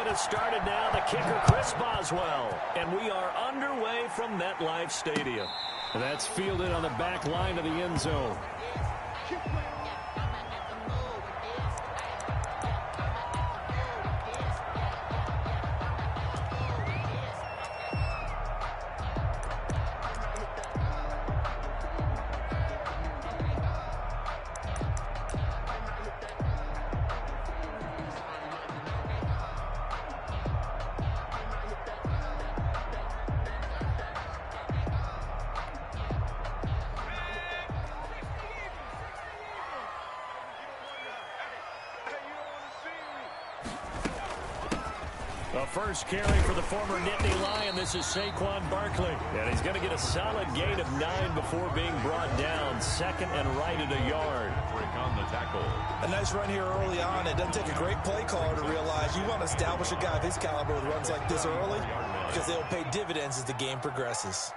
get us started now. The kicker, Chris Boswell. And we are underway from MetLife Stadium. And that's fielded on the back line of the end zone. The first carry for the former Nittany Lion. This is Saquon Barkley. And he's going to get a solid gain of 9 before being brought down. Second and right at a yard. On the tackle. A nice run here early on. It doesn't take a great play caller to realize you want to establish a guy of his caliber with runs like this early because they'll pay dividends as the game progresses.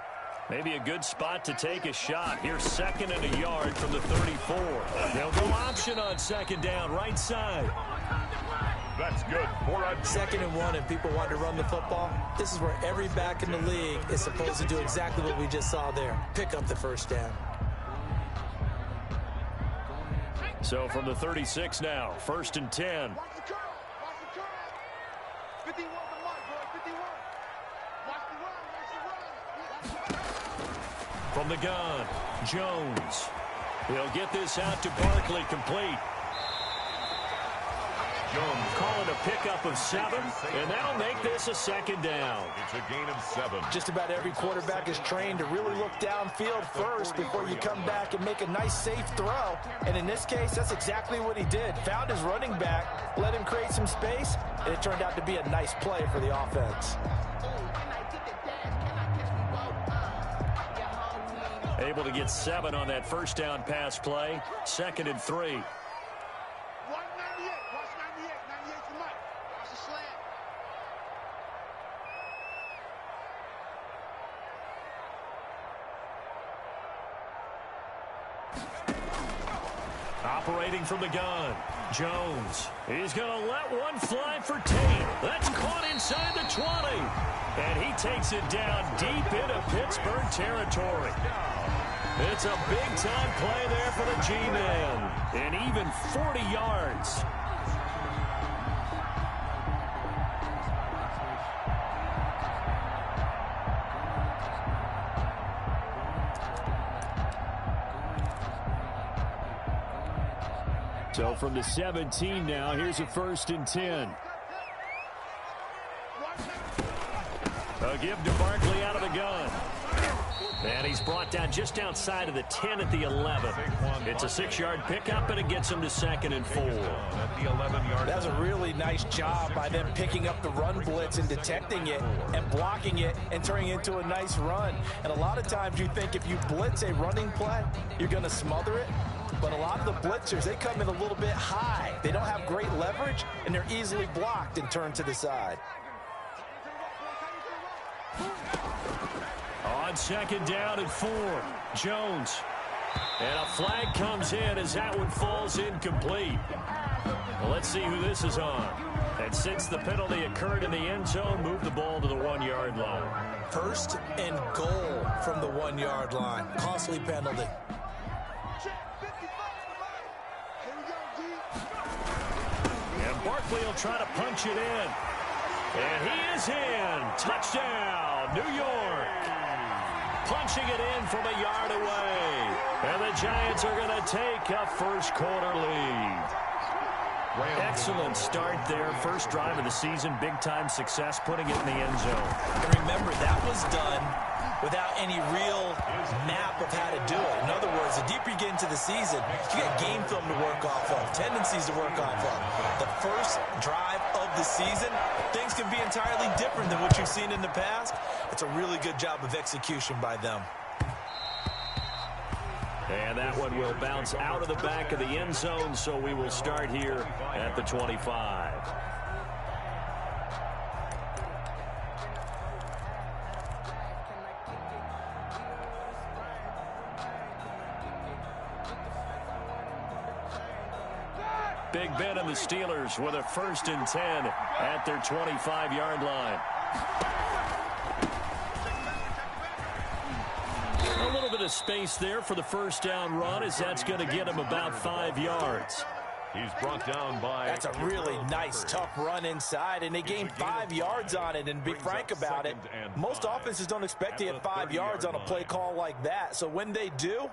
Maybe a good spot to take a shot. Here's second and a yard from the 34. They'll go option on second down, right side. That's good. 2nd and 1, and people want to run the football. This is where every back in the league is supposed to do exactly what we just saw there. Pick up the first down. So from the 36 now, 1st and 10. From the gun, Jones. He'll get this out to Barkley, complete. Jones calling a pickup of 7, and that'll make this a 2nd down. It's a gain of 7. Just about every quarterback is trained to really look downfield first before you come back and make a nice, safe throw. And in this case, that's exactly what he did. Found his running back, let him create some space, and it turned out to be a nice play for the offense. Able to get 7 on that first down pass play. 2nd and 3. Operating from the gun, Jones. He's going to let one fly for Tate. That's caught inside the 20. And he takes it down deep into Pittsburgh territory. It's a big-time play there for the G-Man. And even 40 yards. So from the 17 now, here's a 1st and 10. A give to Barkley out of the gun. And he's brought down just outside of the 10 at the 11. It's a 6-yard pickup, and it gets him to 2nd and 4. At the 11-yard. That's a really nice job by them picking up the run blitz and detecting it and blocking it and turning it into a nice run. And a lot of times you think if you blitz a running play, you're going to smother it. But a lot of the blitzers, they come in a little bit high. They don't have great leverage, and they're easily blocked and turned to the side. On 2nd down and 4, Jones. And a flag comes in as that one falls incomplete. Well, let's see who this is on. And since the penalty occurred in the end zone, move the ball to the 1-yard line. 1st and goal from the 1-yard line. Costly penalty. And Barkley will try to punch it in. And he is in. Touchdown, New York. Punching it in from a yard away. And the Giants are going to take a first-quarter lead. Excellent start there. First drive of the season. Big-time success putting it in the end zone. And remember, that was done without any real map of how to do it. In other words, the deeper you get into the season, you got game film to work off of, tendencies to work off of. The first drive of the season, things can be entirely different than what you've seen in the past. It's a really good job of execution by them. And that one will bounce out of the back of the end zone, so we will start here at the 25. Big Ben and the Steelers with a 1st and 10 at their 25-yard line. A little bit of space there for the first down run, as that's going to get him about 5 yards. He's brought down by... That's a really nice, tough run inside, and they gained 5 yards on it. And to be frank about it, most offenses don't expect to get 5 yards on a play call like that. So when they do,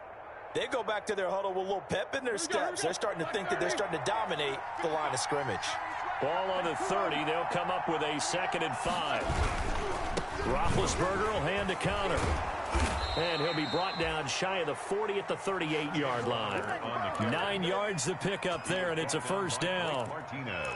they go back to their huddle with a little pep in their steps. They're starting to think that they're starting to dominate the line of scrimmage. Ball on the 30. They'll come up with a 2nd and 5. Roethlisberger will hand to Conner. And he'll be brought down shy of the 40 at the 38-yard line. 9 yards to pick up there, and it's a 1st down.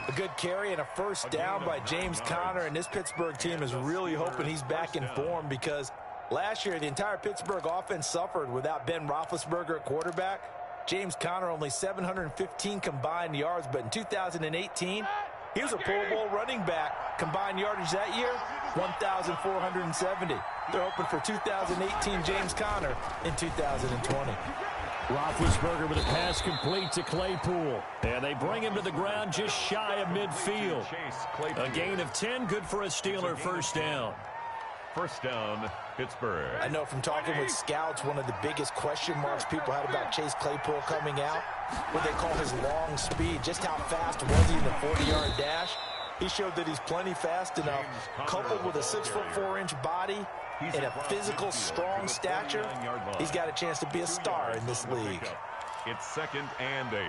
A good carry and a 1st down by James Conner, and this Pittsburgh team is really hoping he's back in form, because last year the entire Pittsburgh offense suffered without Ben Roethlisberger at quarterback. James Conner only 715 combined yards, but in 2018, he was a Pro Bowl running back. Combined yardage that year, 1,470. They're hoping for 2018 James Conner in 2020. Roethlisberger with a pass complete to Claypool. And they bring him to the ground just shy of midfield. A gain of 10, good for a Steeler 1st down. 1st down, Pittsburgh. I know from talking with scouts, one of the biggest question marks people had about Chase Claypool coming out, what they call his long speed. Just how fast was he in the 40-yard dash? He showed that he's plenty fast enough, coupled with a 6'4" body and a physical, strong stature. He's got a chance to be a star in this league. It's 2nd and 8.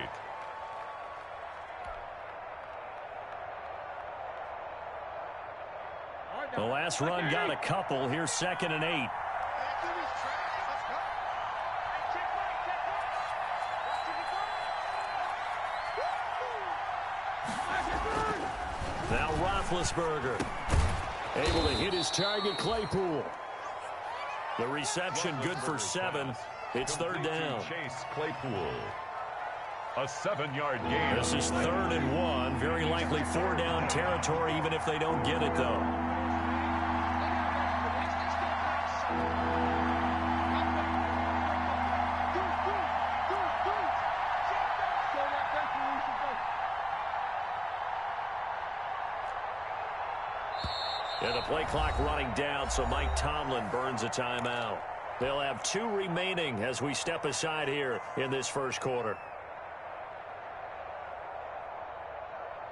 The last run got a couple. Here's 2nd and 8. Now Roethlisberger able to hit his target, Claypool. The reception good for 7. It's 3rd down. Chase Claypool. A 7-yard gain. This is 3rd and 1. Very likely 4 down territory, even if they don't get it, though. And the play clock running down, so Mike Tomlin burns a timeout. They'll have 2 remaining as we step aside here in this 1st quarter.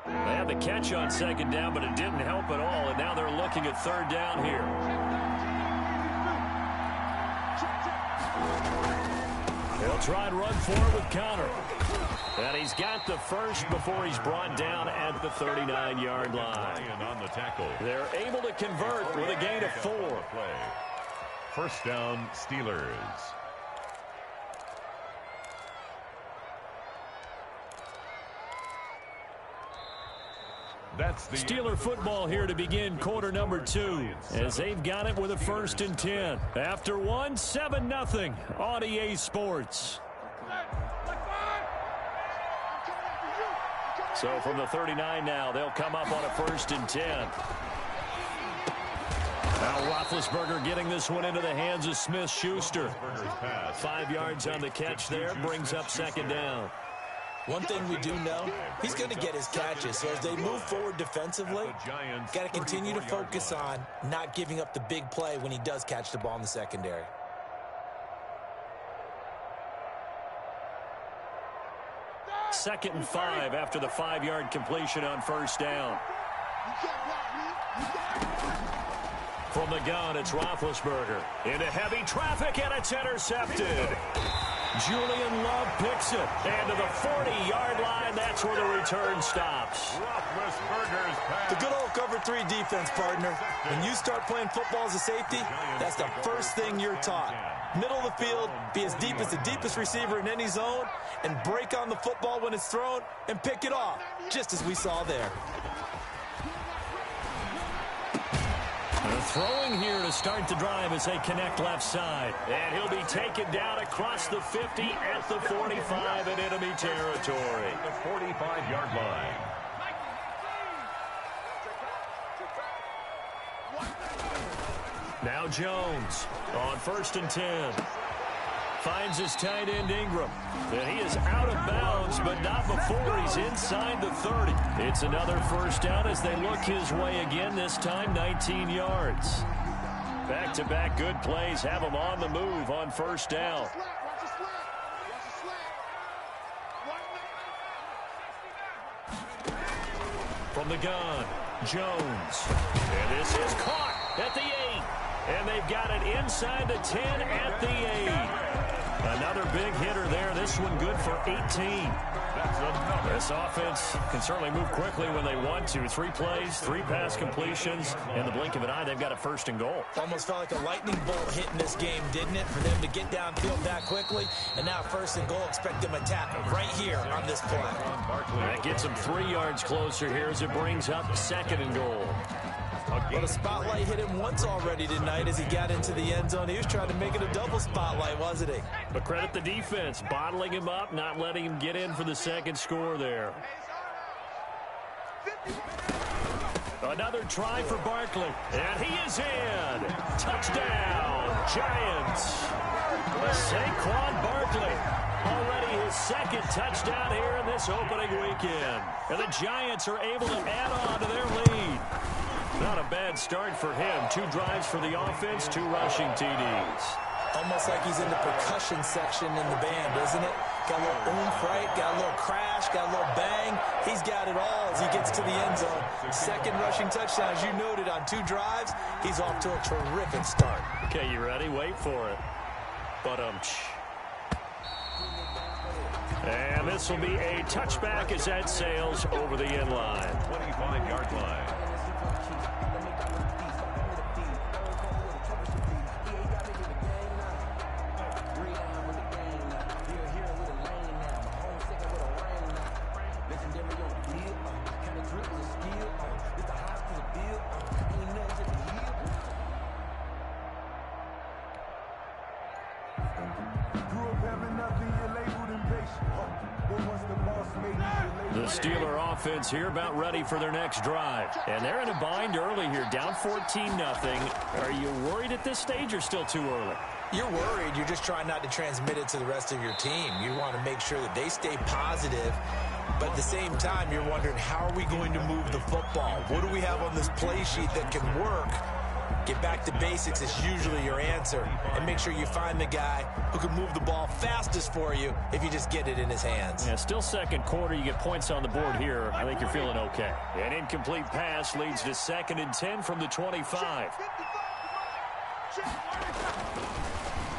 They had the catch on 2nd down, but it didn't help at all, and now they're looking at 3rd down here. They'll try and run forward with Conner. And he's got the 1st before he's brought down at the 39-yard line. On the tackle. They're able to convert with a gain of 4. 1st down, Steelers. That's the Steeler football here to begin quarter number 2, as they've got it with a 1st and 10. After 1, 7-0 on EA Sports. So from the 39 now, they'll come up on a 1st and 10. Now Roethlisberger getting this one into the hands of Smith-Schuster. 5 yards on the catch there, brings up 2nd down. One thing we do know, he's going to get his catches. So as they move forward defensively, got to continue to focus on not giving up the big play when he does catch the ball in the secondary. Second and 5 after the 5-yard completion on 1st down. From the gun, it's Roethlisberger. Into heavy traffic, and it's intercepted. Julian Love picks it. And to the 40-yard line, that's where the return stops. Roethlisberger's pass. The good old cover 3 defense, partner. When you start playing football as a safety, that's the first thing you're taught. Middle of the field, be as deep as the deepest receiver in any zone, and break on the football when it's thrown and pick it off, just as we saw there. They're throwing here to start the drive as they connect left side. And he'll be taken down across the 50 at the 45 in enemy territory. The 45-yard line. Now Jones on 1st and 10. Finds his tight end Ingram. And he is out of bounds, but not before he's inside the 30. It's another first down as they look his way again, this time 19 yards. Back-to-back good plays have him on the move on first down. From the gun, Jones. And this is caught at the 8. And they've got it inside the 10 at the 8. Another big hitter there. This one good for 18. This offense can certainly move quickly when they want to. 3 plays, 3 pass completions. In the blink of an eye, they've got a first and goal. Almost felt like a lightning bolt hit in this game, didn't it? For them to get downfield that quickly. And now first and goal, expect them to attack right here on this play. That gets them 3 yards closer here as it brings up second and goal. Well, the spotlight hit him once already tonight as he got into the end zone. He was trying to make it a double spotlight, wasn't he? But credit the defense, bottling him up, not letting him get in for the second score there. Another try for Barkley, and he is in. Touchdown, Giants. Saquon Barkley, already his second touchdown here in this opening weekend. And the Giants are able to add on to their lead. Not a bad start for him. 2 drives for the offense, 2 rushing TDs. Almost like he's in the percussion section in the band, isn't it? Got a little oomph, right? Got a little crash, got a little bang. He's got it all as he gets to the end zone. Second rushing touchdown, as you noted, on 2 drives. He's off to a terrific start. Okay, you ready? Wait for it. And this will be a touchback as that sails over the end line. 25-yard line. The Steeler offense here about ready for their next drive. And they're in a bind early here, down 14-0. Are you worried at this stage or still too early? You're worried. You're just trying not to transmit it to the rest of your team. You want to make sure that they stay positive. But at the same time, you're wondering, how are we going to move the football? What do we have on this play sheet that can work? Get back to basics is usually your answer. And make sure you find the guy who can move the ball fastest for you if you just get it in his hands. Yeah, still second quarter. You get points on the board here. I think you're feeling okay. An incomplete pass leads to 2nd and 10 from the 25.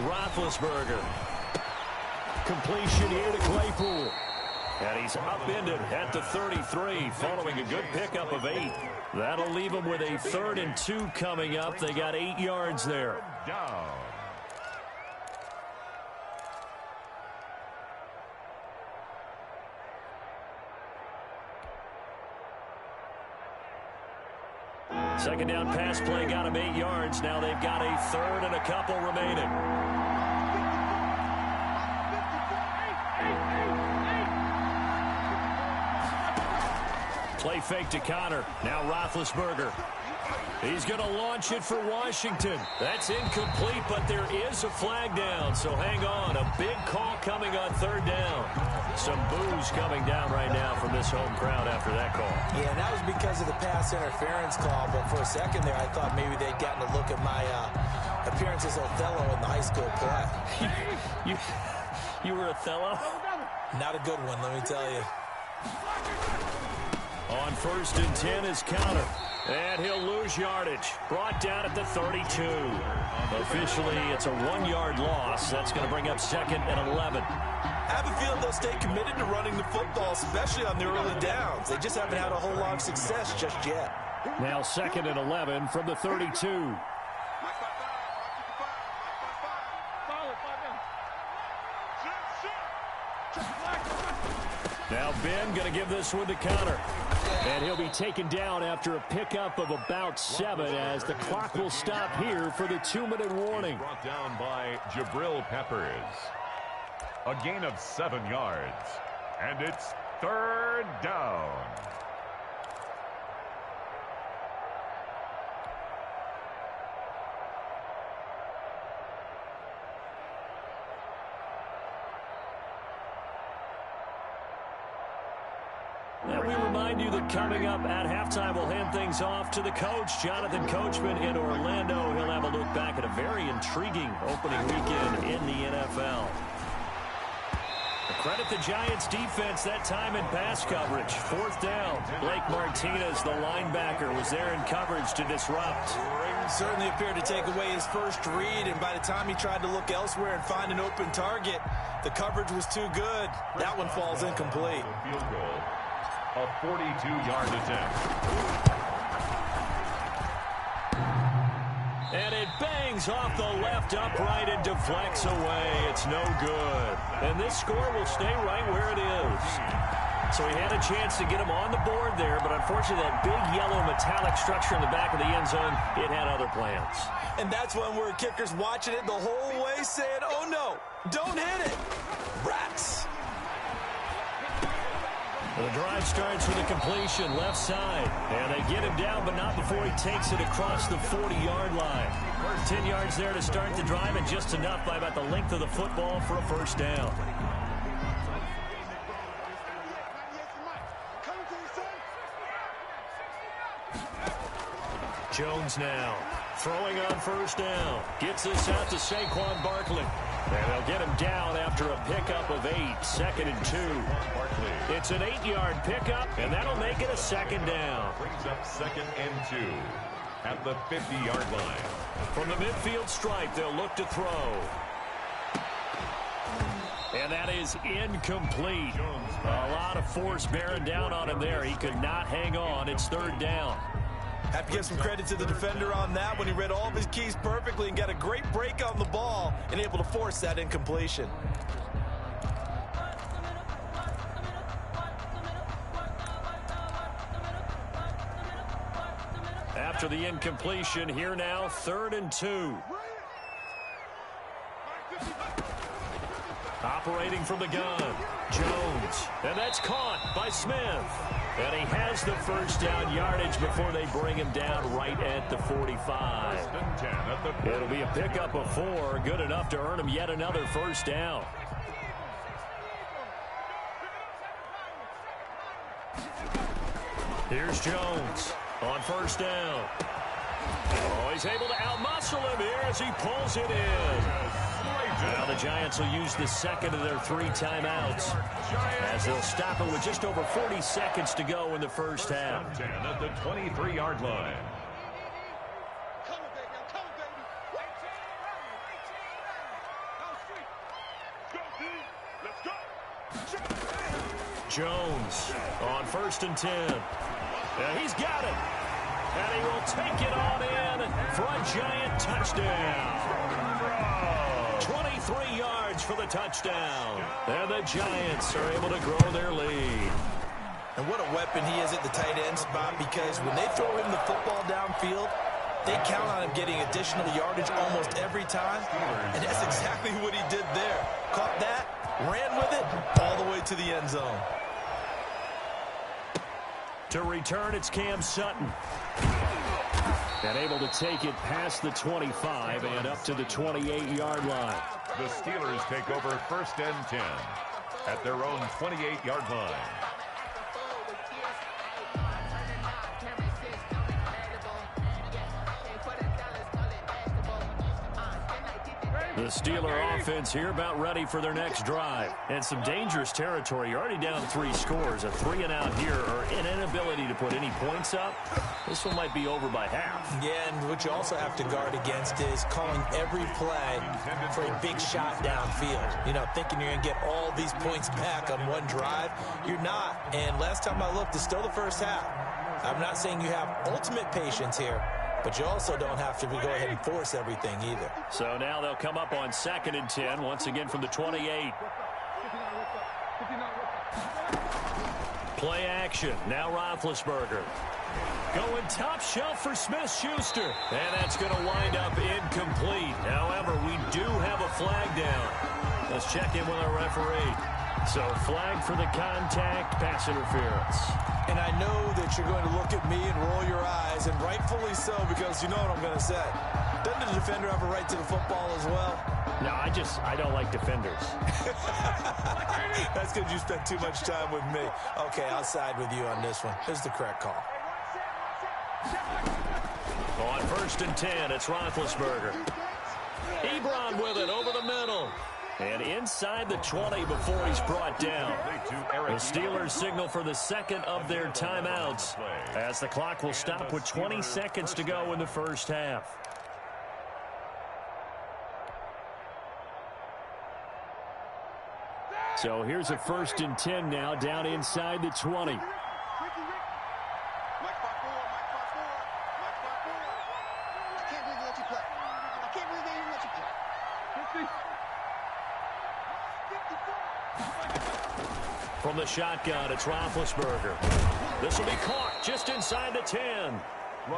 Roethlisberger. Completion here to Claypool. And he's upended at the 33 following a good pickup of 8. That'll leave them with a 3rd and 2 coming up. They got 8 yards there. Down. Second down pass play got them 8 yards. Now they've got a 3rd and a couple remaining. Play fake to Connor. Now Roethlisberger. He's going to launch it for Washington. That's incomplete, but there is a flag down, so hang on. A big call coming on 3rd down. Some boos coming down right now from this home crowd after that call. Yeah, and that was because of the pass interference call, but for a second there, I thought maybe they'd gotten a look at my appearance as Othello in the high school play. You were Othello? Not a good one, let me tell you. On 1st and 10 is Counter. And he'll lose yardage. Brought down at the 32. Officially, it's a 1-yard loss. That's going to bring up 2nd and 11. I have a feeling they'll stay committed to running the football, especially on the early downs. They just haven't had a whole lot of success just yet. Now 2nd and 11 from the 32. Now Ben going to give this one to Connor. And he'll be taken down after a pickup of about 7 as the clock will stop here for the 2-minute warning. Brought down by Jabril Peppers. A gain of 7 yards. And it's 3rd down. And we remind you that coming up at halftime, we'll hand things off to the coach, Jonathan Coachman in Orlando. He'll have a look back at a very intriguing opening weekend in the NFL. Credit the Giants defense that time in pass coverage. 4th down. Blake Martinez, the linebacker, was there in coverage to disrupt. Certainly appeared to take away his first read, and by the time he tried to look elsewhere and find an open target, the coverage was too good. That one falls incomplete. Field goal. A 42-yard attempt. And it bangs off the left upright and deflects away. It's no good. And this score will stay right where it is. So he had a chance to get him on the board there, but unfortunately that big yellow metallic structure in the back of the end zone, it had other plans. And that's when we're kickers watching it the whole way saying, oh no, don't hit it. Rats. The drive starts with a completion left side. And they get him down, but not before he takes it across the 40-yard line. 10 yards there to start the drive, and just enough by about the length of the football for a first down. Jones now throwing on first down. Gets this out to Saquon Barkley. And they'll get him down after a pickup of 8, 2nd and 2. It's an 8-yard pickup, and that'll make it a second down. Brings up 2nd and 2 at the 50-yard line. From the midfield stripe, they'll look to throw. And that is incomplete. A lot of force bearing down on him there. He could not hang on. It's 3rd down. Have to give some credit to the defender on that when he read all of his keys perfectly and got a great break on the ball and able to force that incompletion. After the incompletion, here now, 3rd and 2. Operating from the gun, Jones. And that's caught by Smith. And he has the first down yardage before they bring him down right at the 45. It'll be a pickup of 4, good enough to earn him yet another first down. Here's Jones on first down. Oh, he's able to outmuscle him here as he pulls it in. Now the Giants will use the second of their 3 timeouts as they'll stop it with just over 40 seconds to go in the first half. At the 23-yard line. Jones on 1st and 10. And he's got it. And he will take it on in for a Giant touchdown. 23 yards for the touchdown. And the Giants are able to grow their lead. And what a weapon he is at the tight end spot, because when they throw him the football downfield, they count on him getting additional yardage almost every time. And that's exactly what he did there. Caught that, ran with it, all the way to the end zone. To return, it's Cam Sutton. And able to take it past the 25 and up to the 28-yard line. The Steelers take over 1st and 10 at their own 28-yard line. The Steeler offense here about ready for their next drive. And some dangerous territory. You're already down 3 scores. A 3 and out here, or an inability to put any points up. This one might be over by half. Yeah, and what you also have to guard against is calling every play for a big shot downfield. You know, thinking you're going to get all these points back on one drive. You're not. And last time I looked, it's still the first half. I'm not saying you have ultimate patience here, but you also don't have to go ahead and force everything either. So now they'll come up on 2nd and 10, once again from the 28. Play action. Now Roethlisberger. Going top shelf for Smith-Schuster. And that's going to wind up incomplete. However, we do have a flag down. Let's check in with our referee. So flag for the contact, pass interference. And I know that you're going to look at me and roll your eyes, and rightfully so, because you know what I'm going to say. Doesn't the defender have a right to the football as well? No, I don't like defenders. That's because you spent too much time with me. Okay, I'll side with you on this one. This is the correct call. On 1st and 10, it's Roethlisberger. Ebron with it over the middle. And inside the 20 before he's brought down. The Steelers signal for the second of their timeouts as the clock will stop with 20 seconds to go in the first half. So here's a 1st and 10 now down inside the 20. From the shotgun, it's Roethlisberger. This will be caught just inside the 10.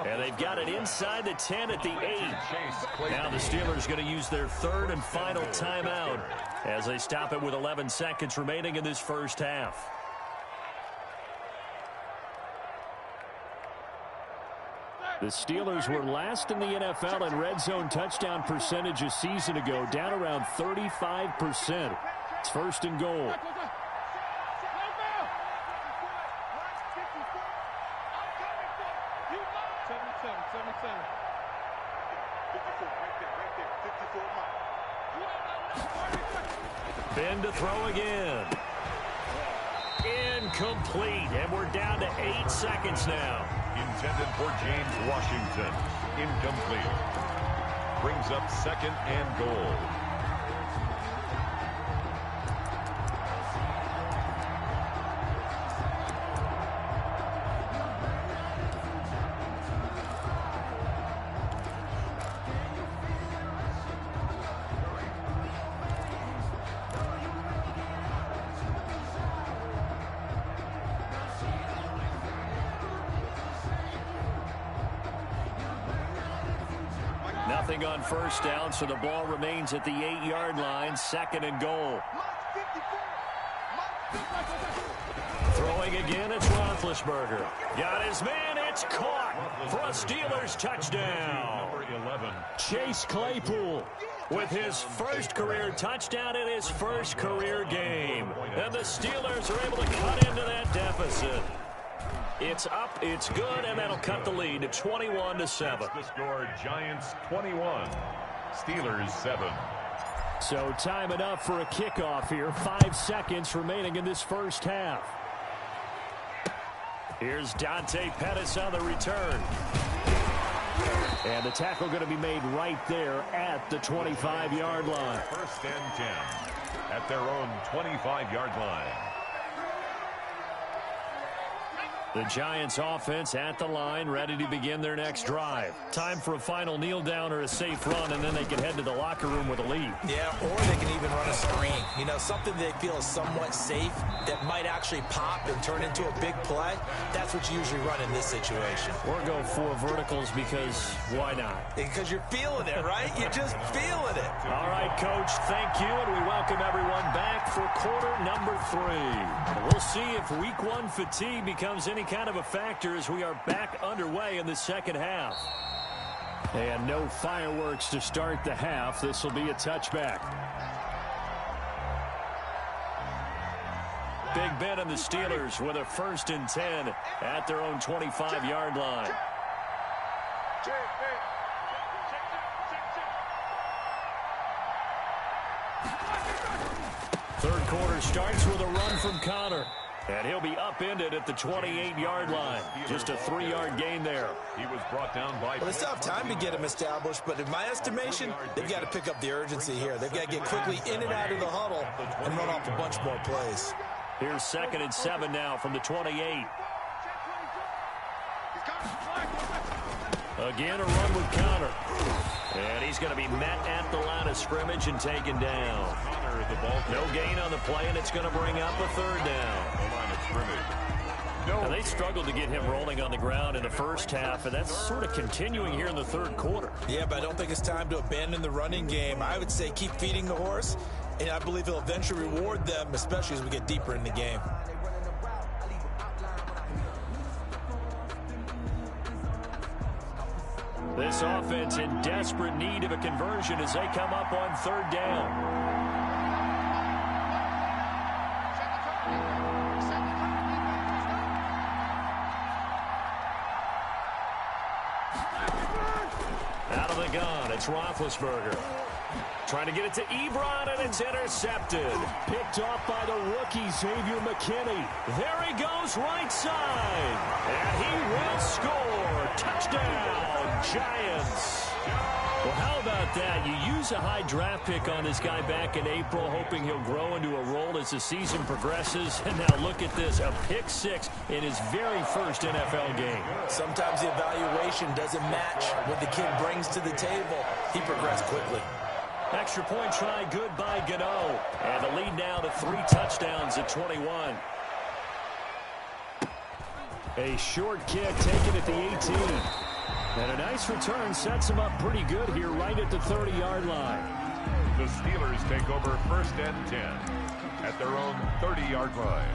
And they've got it inside the 10 at the 8. Now the Steelers going to use their third and final timeout as they stop it with 11 seconds remaining in this first half. The Steelers were last in the NFL in red zone touchdown percentage a season ago, down around 35%. It's 1st and goal. Ben to throw again. Incomplete, and we're down to 8 seconds now. Intended for James Washington. Incomplete. Brings up 2nd and goal. Nothing on 1st down, so the ball remains at the 8-yard line, 2nd and goal. Throwing again, it's Roethlisberger. Got his man, it's caught for a Steelers touchdown. Number 11. Chase Claypool with his first career touchdown in his first career game. And the Steelers are able to cut into that deficit. It's up, it's good, and that'll cut the lead to 21-7. The score, Giants 21, Steelers 7. So time enough for a kickoff here. 5 seconds remaining in this first half. Here's Dante Pettis on the return. And the tackle going to be made right there at the 25-yard line. 1st and 10 at their own 25-yard line. The Giants offense at the line, ready to begin their next drive. Time for a final kneel down or a safe run, and then they can head to the locker room with a lead. Yeah, or they can even run a screen. You know, something they feel is somewhat safe that might actually pop and turn into a big play. That's what you usually run in this situation. Or go 4 verticals because why not? Because you're feeling it, right? You're just feeling it. All right, Coach, thank you, and we welcome everyone back for quarter number 3. We'll see if week 1 fatigue becomes any kind of a factor as we are back underway in the second half. And no fireworks to start the half. This will be a touchback. Big Ben and the Steelers with a 1st and 10 at their own 25-yard line. Third quarter starts with a run from Connor. And he'll be upended at the 28-yard line. Just a 3-yard gain there. He was brought down by... Well, they still have time to get him established, but in my estimation, they've got to pick up the urgency here. They've got to get quickly in and out of the huddle and run off a bunch more plays. Here's 2nd and 7 now from the 28. Again, a run with Connor. And he's going to be met at the line of scrimmage and taken down. No gain on the play, and it's going to bring up a 3rd down. Now, they struggled to get him rolling on the ground in the first half, and that's sort of continuing here in the 3rd quarter. Yeah, but I don't think it's time to abandon the running game. I would say keep feeding the horse, and I believe he'll eventually reward them, especially as we get deeper in the game. This offense in desperate need of a conversion as they come up on third down. Out of the gun, it's Roethlisberger. Trying to get it to Ebron, and it's intercepted. Picked off by the rookie, Xavier McKinney. There he goes, right side. And he will score. Touchdown, Giants. Well, how about that? You use a high draft pick on this guy back in April, hoping he'll grow into a role as the season progresses. And now look at this, a pick six in his very first NFL game. Sometimes the evaluation doesn't match what the kid brings to the table. He progressed quickly. Extra point try, good by Gano. And the lead now to 3 touchdowns at 21. A short kick taken at the 18. And a nice return sets him up pretty good here right at the 30-yard line. The Steelers take over 1st and 10 at their own 30-yard line.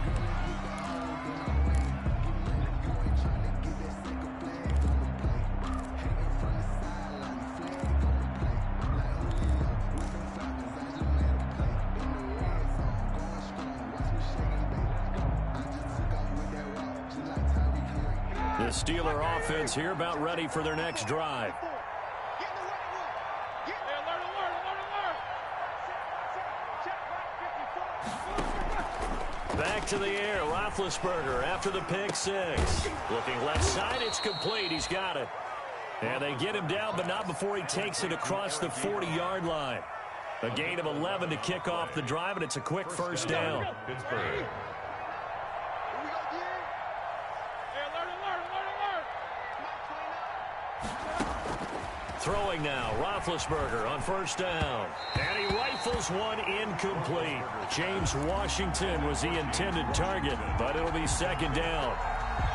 The Steeler offense here about ready for their next drive. Back to the air, Roethlisberger after the pick six. Looking left side, it's complete. He's got it. And they get him down, but not before he takes it across the 40-yard line. A gain of 11 to kick off the drive, and it's a quick first down. Pittsburgh. Throwing now, Roethlisberger on first down. And he rifles one incomplete. James Washington was the intended target, but it'll be second down.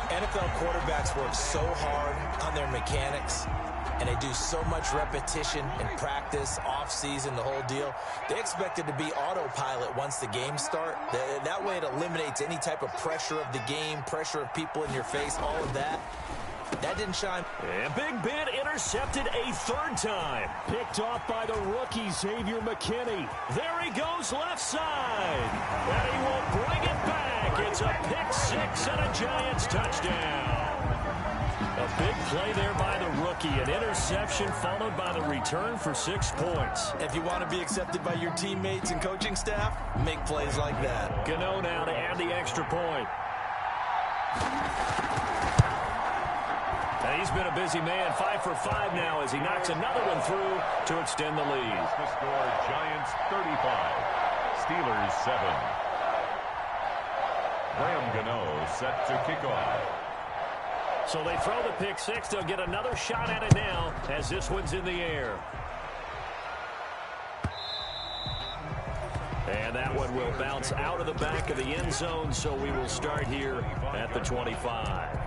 NFL quarterbacks work so hard on their mechanics, and they do so much repetition and practice, off-season, the whole deal. They expect it to be autopilot once the games start. That way it eliminates any type of pressure of the game, pressure of people in your face, all of that. That didn't shine. And Big Ben intercepted a third time. Picked off by the rookie, Xavier McKinney. There he goes left side. And he will bring it back. It's a pick six and a Giants touchdown. A big play there by the rookie. An interception followed by the return for 6 points. If you want to be accepted by your teammates and coaching staff, make plays like that. Gano now to add the extra point. And he's been a busy man, 5 for 5 now as he knocks another one through to extend the lead. The score, Giants 35, Steelers 7. Graham Gano set to kick off. So they throw the pick six. They'll get another shot at it now as this one's in the air. And that one will bounce out of the back of the end zone, so we will start here at the 25.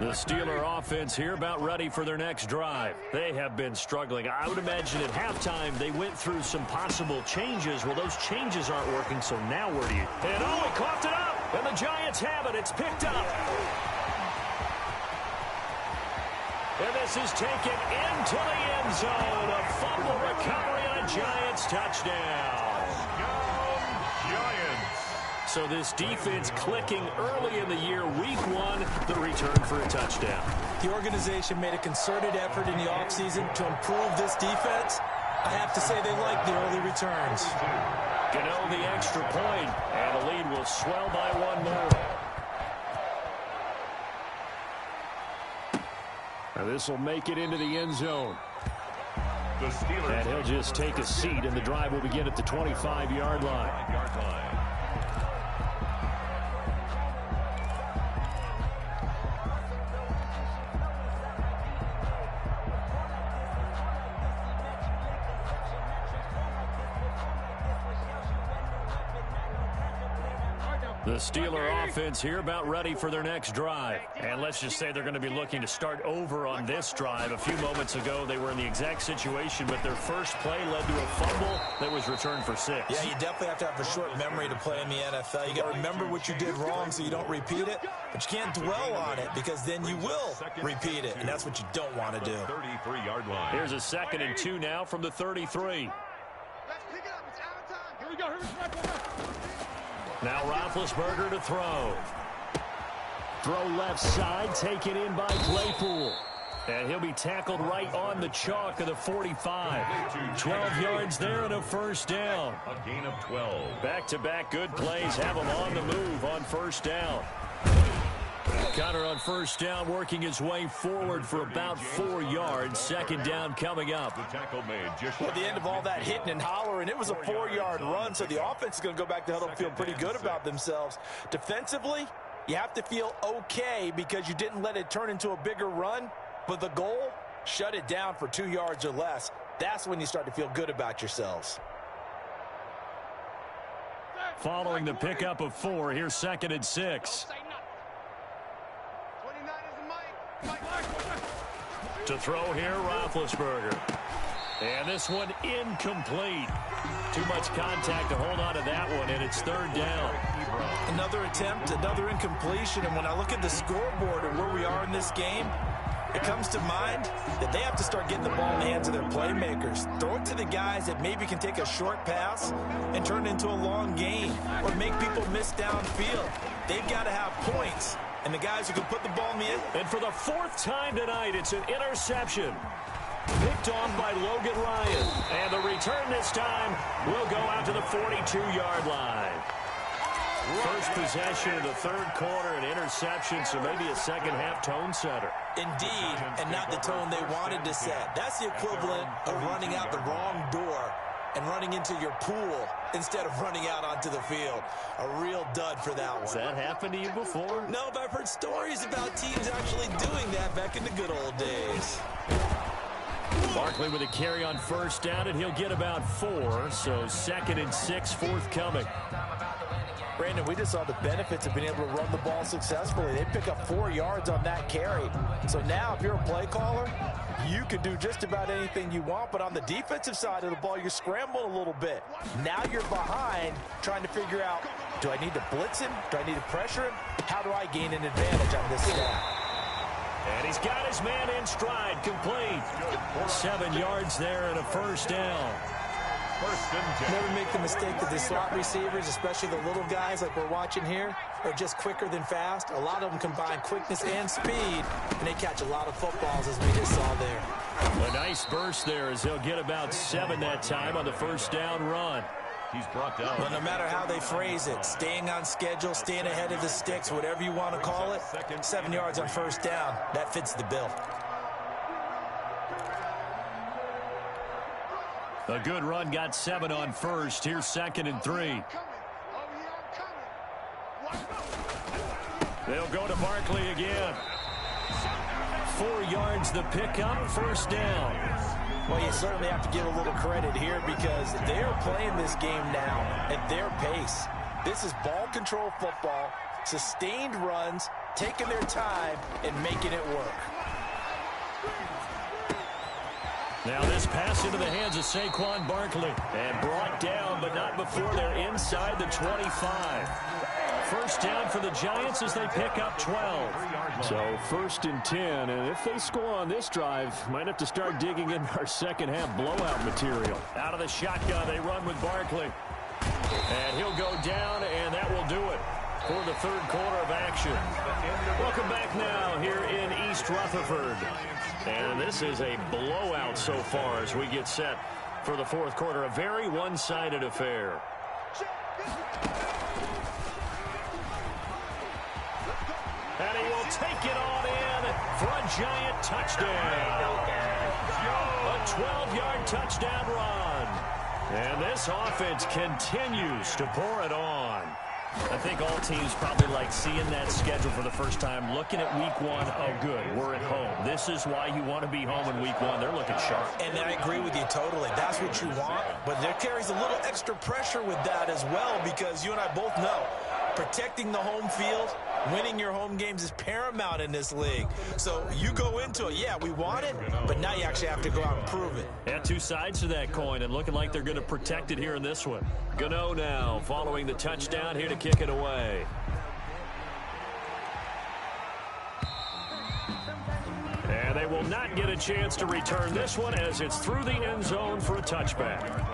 The Steeler offense here about ready for their next drive. They have been struggling. I would imagine at halftime they went through some possible changes. Well, those changes aren't working, so now where do you... And oh, he coughed it up! And the Giants have it. It's picked up. And this is taken into the end zone. A fumble recovery and a Giants touchdown. Giants. So this defense clicking early in the year, week 1, the return for a touchdown. The organization made a concerted effort in the offseason to improve this defense. I have to say they like the early returns. Gano the extra point, and the lead will swell by 1 more. Now this will make it into the end zone. The Steelers. And he'll just take a seat, and the drive will begin at the 25-yard line. The Steeler offense here about ready for their next drive. And let's just say they're going to be looking to start over on this drive. A few moments ago, they were in the exact situation, but their first play led to a fumble that was returned for 6. Yeah, you definitely have to have a short memory to play in the NFL. You got to remember what you did wrong so you don't repeat it, but you can't dwell on it because then you will repeat it, and that's what you don't want to do. 33-yard line. Here's a 2nd and 2 now from the 33. Let's pick it up. It's out of time. Here we go. Now Roethlisberger to throw. Throw left side, taken in by Claypool. And he'll be tackled right on the chalk of the 45. 12 yards there and a first down. A gain of 12. Back-to-back good plays have him on the move on first down. Connor on first down, working his way forward for about 4 yards. 2nd down coming up. The tackle made just At the end of all that hitting and hollering, it was a 4-yard run, so the offense is going to go back to huddle and feel pretty good about themselves. Defensively, you have to feel okay because you didn't let it turn into a bigger run, but the goal, shut it down for 2 yards or less. That's when you start to feel good about yourselves. Following the pickup of 4, here's 2nd and 6. To throw here, Roethlisberger. And this one incomplete. Too much contact to hold on to that one, and it's 3rd down. Another attempt, another incompletion, and when I look at the scoreboard and where we are in this game, it comes to mind that they have to start getting the ball in the hands of their playmakers. Throw it to the guys that maybe can take a short pass and turn it into a long gain or make people miss downfield. They've got to have points. And the guys who can put the ball in the end. And for the 4th time tonight, it's an interception. Picked off by Logan Ryan. And the return this time will go out to the 42-yard line. First possession of the 3rd quarter, an interception, so maybe a second-half tone setter. Indeed, and not the tone they wanted to set. That's the equivalent of running out the wrong door and running into your pool instead of running out onto the field. A real dud for that one. Has that happened to you before? No, but I've heard stories about teams actually doing that back in the good old days. Barkley with a carry on first down, and he'll get about 4, so 2nd and 6 forthcoming. Brandon, we just saw the benefits of being able to run the ball successfully. They pick up 4 yards on that carry. So now if you're a play caller, you can do just about anything you want, but on the defensive side of the ball, you're scrambling a little bit. Now you're behind trying to figure out, do I need to blitz him? Do I need to pressure him? How do I gain an advantage on this snap? And he's got his man in stride, complete. 7 yards there and a first down. Never make the mistake that the slot receivers, especially the little guys like we're watching here, are just quicker than fast. A lot of them combine quickness and speed, and they catch a lot of footballs, as we just saw there. A nice burst there as they'll get about 7 that time on the first down run. He's brought down. But no matter how they phrase it, staying on schedule, staying ahead of the sticks, whatever you want to call it, 7 yards on first down, that fits the bill. A good run, got 7 on first. Here's 2nd and 3. They'll go to Barkley again. 4 yards the pickup, first down. Well, you certainly have to give a little credit here because they're playing this game now at their pace. This is ball control football, sustained runs, taking their time and making it work. Now this pass into the hands of Saquon Barkley. And brought down, but not before they're inside the 25. First down for the Giants as they pick up 12. So 1st and 10, and if they score on this drive, might have to start digging in our second half blowout material. Out of the shotgun, they run with Barkley. And he'll go down, and that will do it for the 3rd quarter of action. Welcome back now here in East Rutherford. And this is a blowout so far as we get set for the 4th quarter. A very one-sided affair. And he will take it on in for a giant touchdown. A 12-yard touchdown run. And this offense continues to pour it on. I think all teams probably like seeing that schedule for the first time, looking at week 1. Oh, good, we're at home. This is why you want to be home in week 1. They're looking sharp. And I agree with you totally. That's what you want. But there carries a little extra pressure with that as well because you and I both know Protecting the home field, winning your home games is paramount in this league. So you go into it, yeah, we want it, but now you actually have to go out and prove it. Yeah, two sides to that coin, and looking like they're going to protect it here in this one. Gano now, following the touchdown, here to kick it away. And they will not get a chance to return this one as it's through the end zone for a touchback.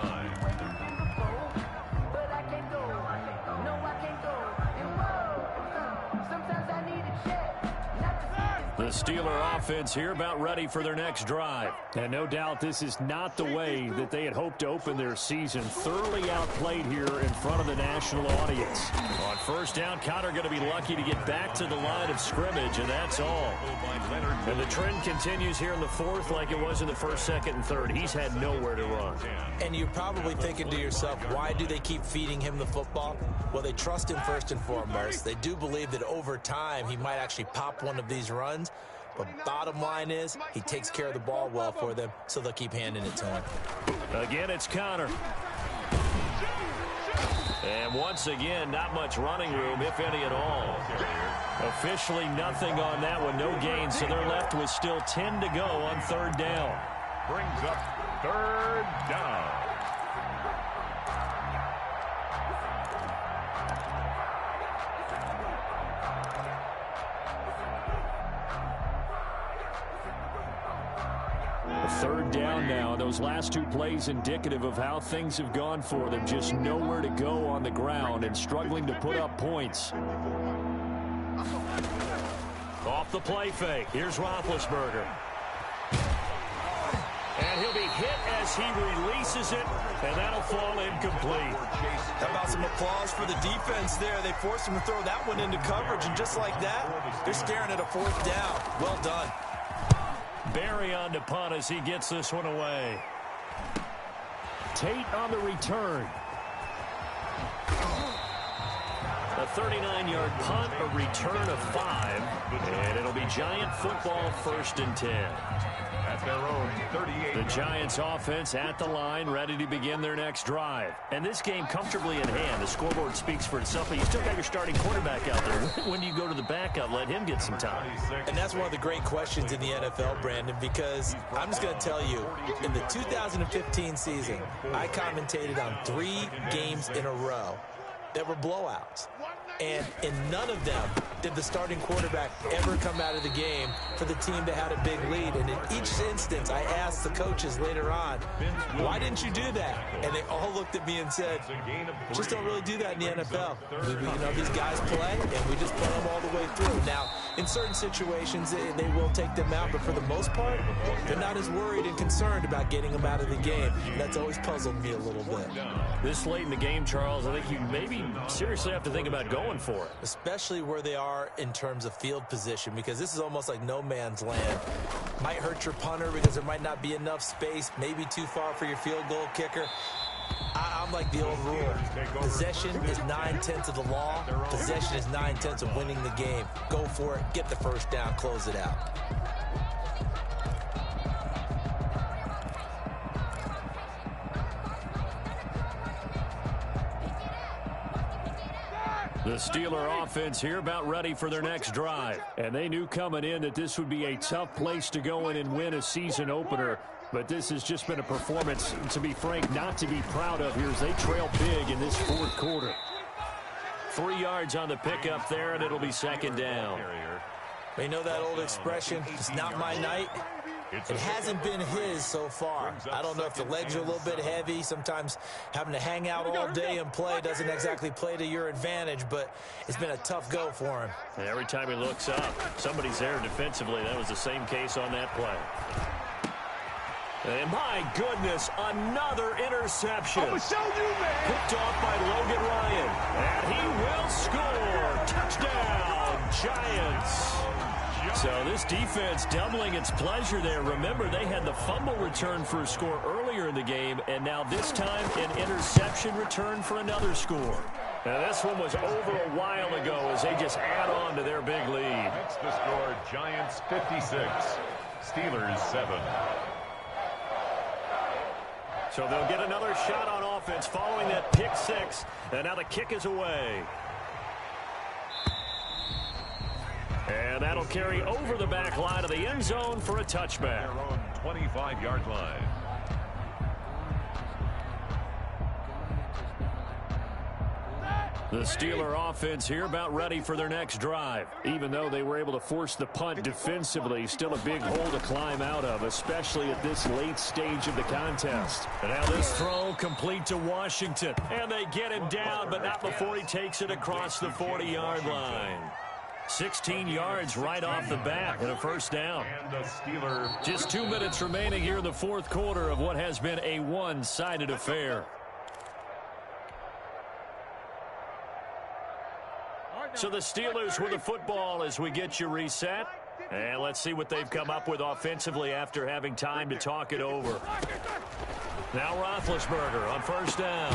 The Steeler offense here about ready for their next drive. And no doubt this is not the way that they had hoped to open their season. Thoroughly outplayed here in front of the national audience. On first down, Conner going to be lucky to get back to the line of scrimmage, and that's all. And the trend continues here in the fourth like it was in the first, second, and third. He's had nowhere to run. And you're probably thinking to yourself, why do they keep feeding him the football? Well, they trust him first and foremost. They do believe that over time he might actually pop one of these runs. But bottom line is, he takes care of the ball well for them, so they'll keep handing it to him. Again, it's Conner. And once again, not much running room, if any at all. Officially nothing on that one, no gain, so they're left with still 10 to go on third down. Brings up third down. Third down now. Those last two plays indicative of how things have gone for them. Just nowhere to go on the ground and struggling to put up points. Off the play fake. Here's Roethlisberger. And he'll be hit as he releases it, and that'll fall incomplete. How about some applause for the defense there? They forced him to throw that one into coverage, and just like that, they're staring at a fourth down. Well done. Barry on to punt as he gets this one away. Tate on the return. A 39-yard punt, a return of 5, and it'll be Giant football, 1st and 10. At their own 38. The Giants offense at the line, ready to begin their next drive. And this game comfortably in hand. The scoreboard speaks for itself, but you still got your starting quarterback out there. When do you go to the backup? Let him get some time. And that's one of the great questions in the NFL, Brandon, because I'm just going to tell you, in the 2015 season, I commentated on 3 games in a row that were blowouts. And in none of them did the starting quarterback ever come out of the game for the team that had a big lead. And in each instance, I asked the coaches later on, why didn't you do that? And they all looked at me and said, just don't really do that in the NFL. These guys play, and we just play them all the way through. Now, in certain situations, they will take them out, but for the most part, they're not as worried and concerned about getting them out of the game. And that's always puzzled me a little bit. This late in the game, Charles, I think you maybe seriously have to think about going for it. Especially where they are in terms of field position, because this is almost like no man's land. Might hurt your punter because there might not be enough space, maybe too far for your field goal kicker. I'm like the old rule. Possession is 9/10 of the law. Possession is 9/10 of winning the game. Go for it, get the first down, close it out. The Steeler offense here about ready for their next drive. And they knew coming in that this would be a tough place to go in and win a season opener. But this has just been a performance, to be frank, not to be proud of here as they trail big in this fourth quarter. 3 yards on the pickup there, and it'll be 2nd down. You know that old expression, it's not my night? It hasn't been his so far. I don't know if the legs are a little bit heavy. Sometimes having to hang out all day and play doesn't exactly play to your advantage, but it's been a tough go for him. And every time he looks up, somebody's there defensively. That was the same case on that play. And my goodness, another interception. I'm gonna show you, man. Picked off by Logan Ryan. And he will score. Touchdown, Giants. So this defense doubling its pleasure there. Remember, they had the fumble return for a score earlier in the game, and now this time an interception return for another score. Now this one was over a while ago as they just add on to their big lead. That's the score, Giants 56, Steelers 7. So they'll get another shot on offense following that pick 6, and now the kick is away. And that'll carry over the back line of the end zone for a touchback. Their own 25-yard line. The Steeler offense here about ready for their next drive. Even though they were able to force the punt defensively, still a big hole to climb out of, especially at this late stage of the contest. And now this throw complete to Washington. And they get him down, but not before he takes it across the 40-yard line. 16 yards right off the bat and a first down. And the Steelers. Just 2 minutes remaining here in the fourth quarter of what has been a one-sided affair. So the Steelers with the football as we get you reset. And let's see what they've come up with offensively after having time to talk it over. Now Roethlisberger on first down.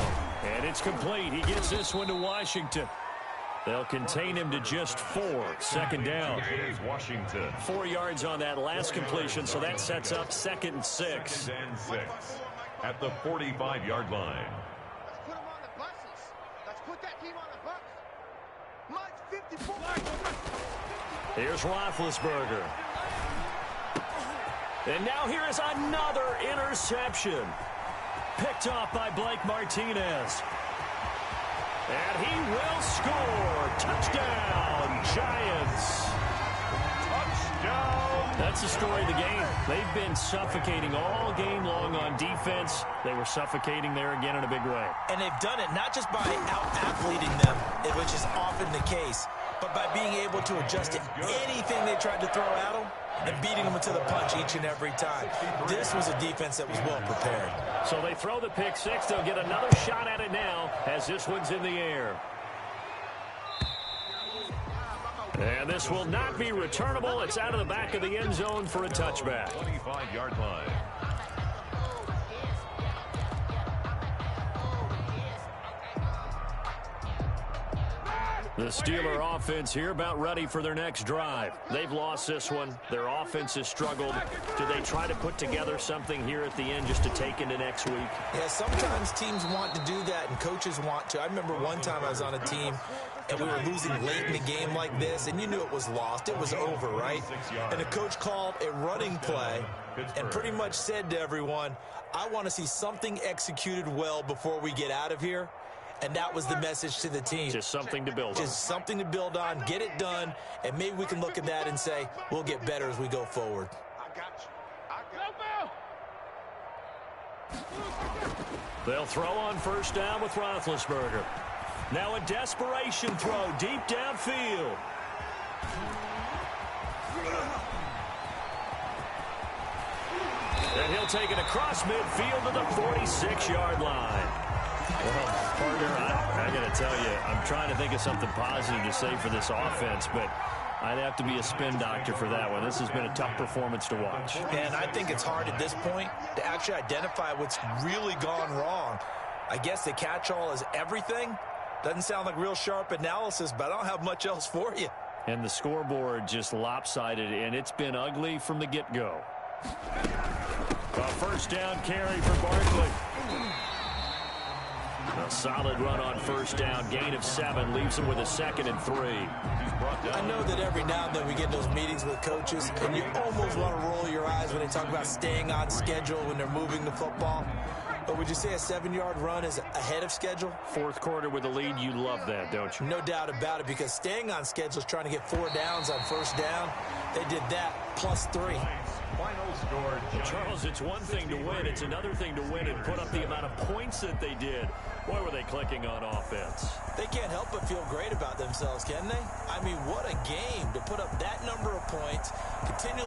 And it's complete. He gets this one to Washington. They'll contain him to just 4. Second down. It is Washington. 4 yards on that last completion, so that sets up 2nd and 6. 2nd and 6 at the 45-yard line. Let's put them on the buses. Let's put that team on the bus. Mine's 54. Here's Roethlisberger. And now here is another interception. Picked off by Blake Martinez. And he will score. Touchdown, Giants. Touchdown. That's the story of the game. They've been suffocating all game long on defense. They were suffocating there again in a big way. And they've done it not just by out-athleting them, which is often the case, but by being able to adjust to anything they tried to throw at them and beating them into the punch each and every time. This was a defense that was well prepared. So they throw the pick six. They'll get another shot at it now as this one's in the air. And this will not be returnable. It's out of the back of the end zone for a touchback. 25-yard line. The Steeler offense here about ready for their next drive. They've lost this one. Their offense has struggled. Do they try to put together something here at the end just to take into next week? Yeah, sometimes teams want to do that and coaches want to. I remember one time I was on a team and we were losing late in the game like this, and you knew it was lost. It was over, right? And the coach called a running play and pretty much said to everyone, I want to see something executed well before we get out of here. And that was the message to the team. Just something to build on. Just something to build on, get it done, and maybe we can look at that and say, we'll get better as we go forward. I got you. They'll throw on first down with Roethlisberger. Now a desperation throw deep downfield. And he'll take it across midfield to the 46-yard line. Well, partner, I got to tell you, I'm trying to think of something positive to say for this offense, but I'd have to be a spin doctor for that one. This has been a tough performance to watch. And I think it's hard at this point to actually identify what's really gone wrong. I guess the catch-all is everything. Doesn't sound like real sharp analysis, but I don't have much else for you. And the scoreboard just lopsided, and it's been ugly from the get-go. A first down carry for Barkley. A solid run on first down. Gain of 7 leaves him with a 2nd and 3. I know that every now and then we get in those meetings with coaches, and you almost want to roll your eyes when they talk about staying on schedule when they're moving the football. But would you say a 7-yard run is ahead of schedule? Fourth quarter with a lead, you love that, don't you? No doubt about it, because staying on schedule is trying to get 4 downs on first down. They did that plus 3. Final score, Charles, it's one thing to win. It's another thing to win and put up the amount of points that they did. Boy, were they clicking on offense. They can't help but feel great about themselves, can they? I mean, what a game to put up that number of points, continue